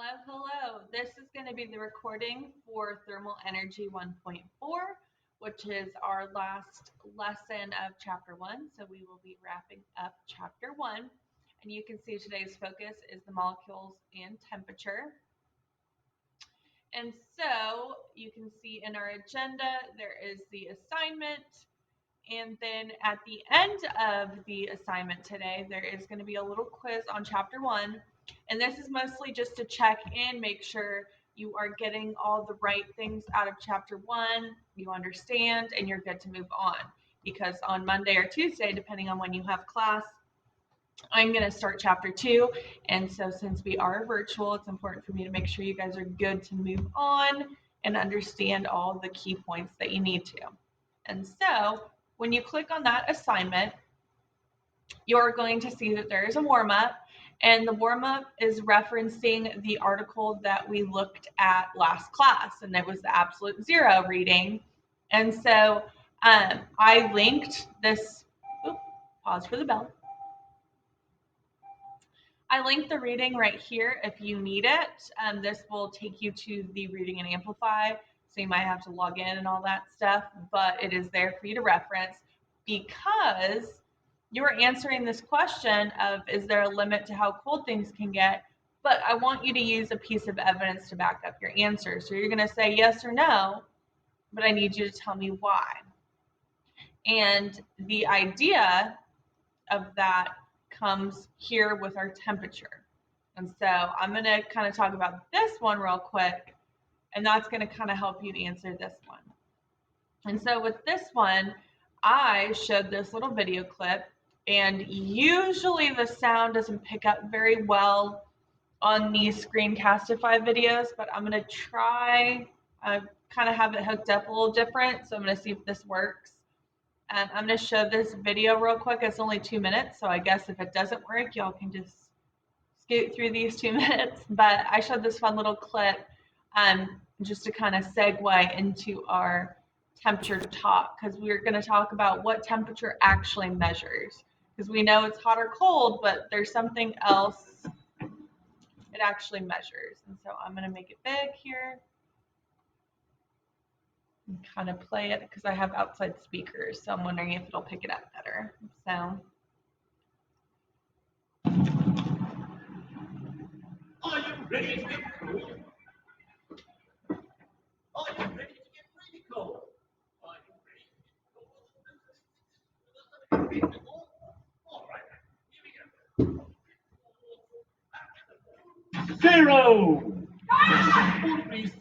Hello. This is going to be the recording for Thermal Energy 1.4, which is our last lesson of Chapter 1. So we will be wrapping up Chapter 1. And you can see today's focus is the molecules and temperature. And so you can see in our agenda, there is the assignment. And then at the end of the assignment today, there is going to be a little quiz on Chapter 1. And this is mostly just to check in, make sure you are getting all the right things out of Chapter 1, you understand, and you're good to move on. Because on Monday or Tuesday, depending on when you have class, I'm going to start Chapter 2. And so since we are virtual, it's important for me to make sure you guys are good to move on and understand all the key points that you need to. And so when you click on that assignment, you're going to see that there is a warm-up, and the warm-up is referencing the article that we looked at last class, and it was the absolute zero reading. And so I linked this, pause for the bell. I linked the reading right here if you need it. This will take you to the Reading and Amplify, so you might have to log in and all that stuff, but it is there for you to reference because you're answering this question of, is there a limit to how cold things can get? But I want you to use a piece of evidence to back up your answer. So you're going to say yes or no, but I need you to tell me why. And the idea of that comes here with our temperature. And so I'm going to kind of talk about this one real quick, and that's going to kind of help you to answer this one. And so with this one, I showed this little video clip, and usually the sound doesn't pick up very well on these Screencastify videos, but I'm going to try, kind of have it hooked up a little different, so I'm going to see if this works. I'm going to show this video real quick. It's only 2 minutes, so I guess if it doesn't work, y'all can just scoot through these 2 minutes. But I showed this fun little clip just to kind of segue into our temperature talk, because we're going to talk about what temperature actually measures, because we know it's hot or cold, but there's something else it actually measures. And so I'm going to make it big here and kind of play it because I have outside speakers, so I'm wondering if it'll pick it up better. So are you ready to get cold? Are you ready to get really cold? Are you ready to get cold? All right, here we go. Zero. Please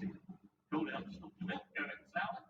go down to the milk and salad.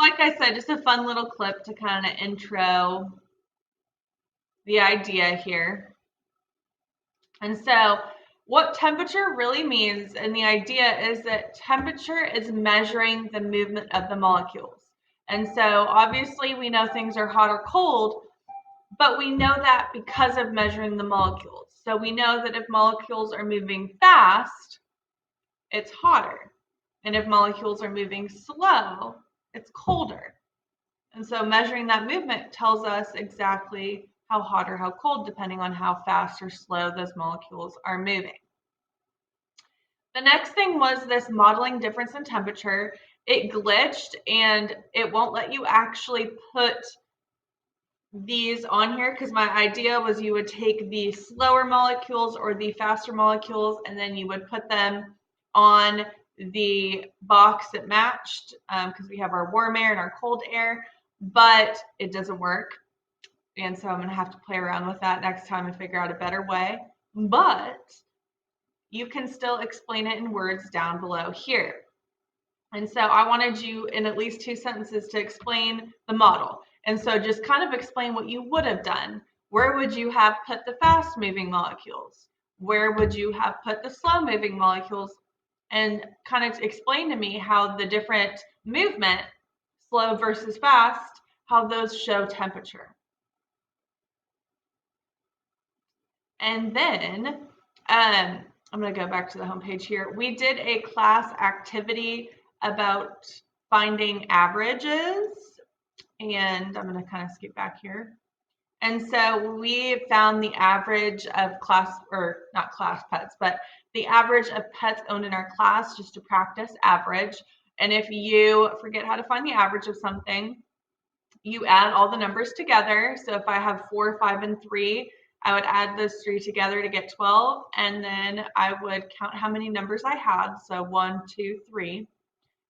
like I said, just a fun little clip to kind of intro the idea here. And so What temperature really means, and the idea is that temperature is measuring the movement of the molecules. And so obviously we know things are hot or cold, but we know that because of measuring the molecules. So we know that if molecules are moving fast, it's hotter. And if molecules are moving slow, it's colder. And so measuring that movement tells us exactly how hot or how cold, depending on how fast or slow those molecules are moving. The next thing was this modeling difference in temperature. It glitched and it won't let you actually put these on here because my idea was you would take the slower molecules or the faster molecules and then you would put them on the box that matched because we have our warm air and our cold air, but it doesn't work. And so I'm going to have to play around with that next time and figure out a better way. But you can still explain it in words down below here. And so I wanted you in at least 2 sentences to explain the model. And so just kind of explain what you would have done. Where would you have put the fast moving molecules? Where would you have put the slow moving molecules? And kind of explain to me how the different movement, slow versus fast, how those show temperature. And then I'm going to go back to the homepage here. We did a class activity about finding averages, and I'm going to kind of skip back here. And so we found the average of class, or not class pets, but the average of pets owned in our class just to practice average. And if you forget how to find the average of something, you add all the numbers together. So if I have 4, 5, and 3, I would add those 3 together to get 12. And then I would count how many numbers I had. So 1, 2, 3.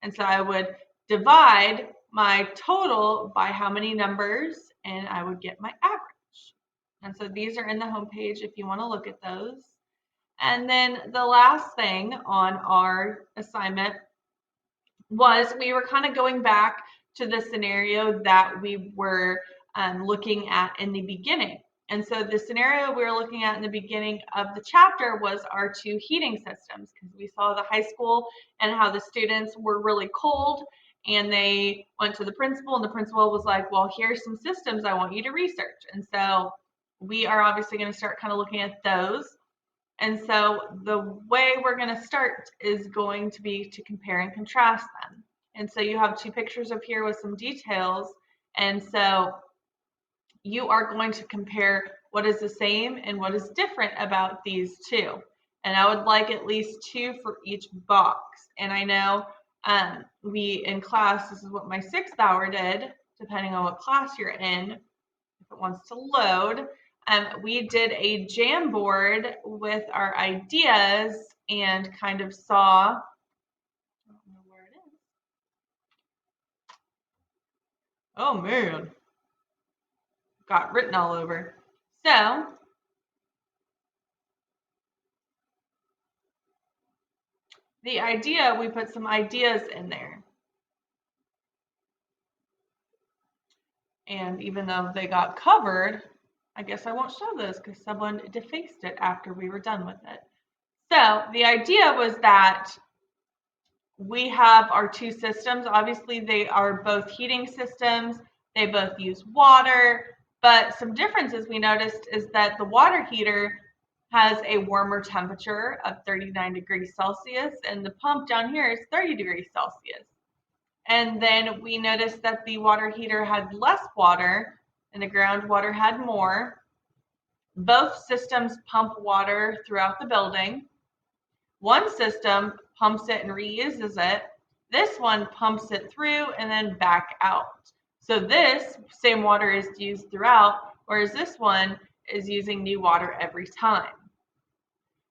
And so I would divide my total by how many numbers, and I would get my average. And so these are in the homepage if you want to look at those. And then the last thing on our assignment was we were kind of going back to the scenario that we were looking at in the beginning. And so the scenario we were looking at in the beginning of the chapter was our 2 heating systems, because we saw the high school and how the students were really cold, and they went to the principal, and the principal was like, well, here's some systems I want you to research. And so we are obviously going to start kind of looking at those. And so the way we're going to start is going to be to compare and contrast them. And so you have 2 pictures up here with some details. And so you are going to compare what is the same and what is different about these 2. And I would like at least 2 for each box. And I know we in class, this is what my 6th hour did, depending on what class you're in, if it wants to load. We did a Jamboard with our ideas and kind of saw, I don't know where it is. Oh man, got written all over. So the idea, we put some ideas in there. And even though they got covered, I guess I won't show those because someone defaced it after we were done with it. So the idea was that we have our 2 systems. Obviously, they are both heating systems. They both use water, but some differences we noticed is that the water heater has a warmer temperature of 39 degrees Celsius, and the pump down here is 30 degrees Celsius. And then we noticed that the water heater had less water and the groundwater had more. Both systems pump water throughout the building. One system pumps it and reuses it. This one pumps it through and then back out. So this same water is used throughout, whereas this one is using new water every time.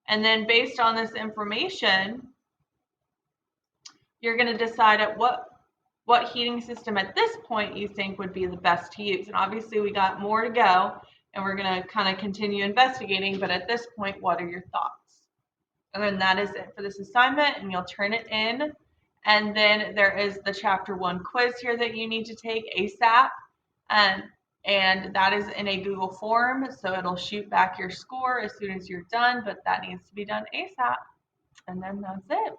And then based on this information, you're going to decide at what heating system at this point you think would be the best to use. And obviously we got more to go and we're going to kind of continue investigating, but at this point, what are your thoughts? And then that is it for this assignment, and you'll turn it in. And then there is the chapter 1 quiz here that you need to take ASAP. And that is in a Google form, so it'll shoot back your score as soon as you're done, but that needs to be done ASAP. And then that's it.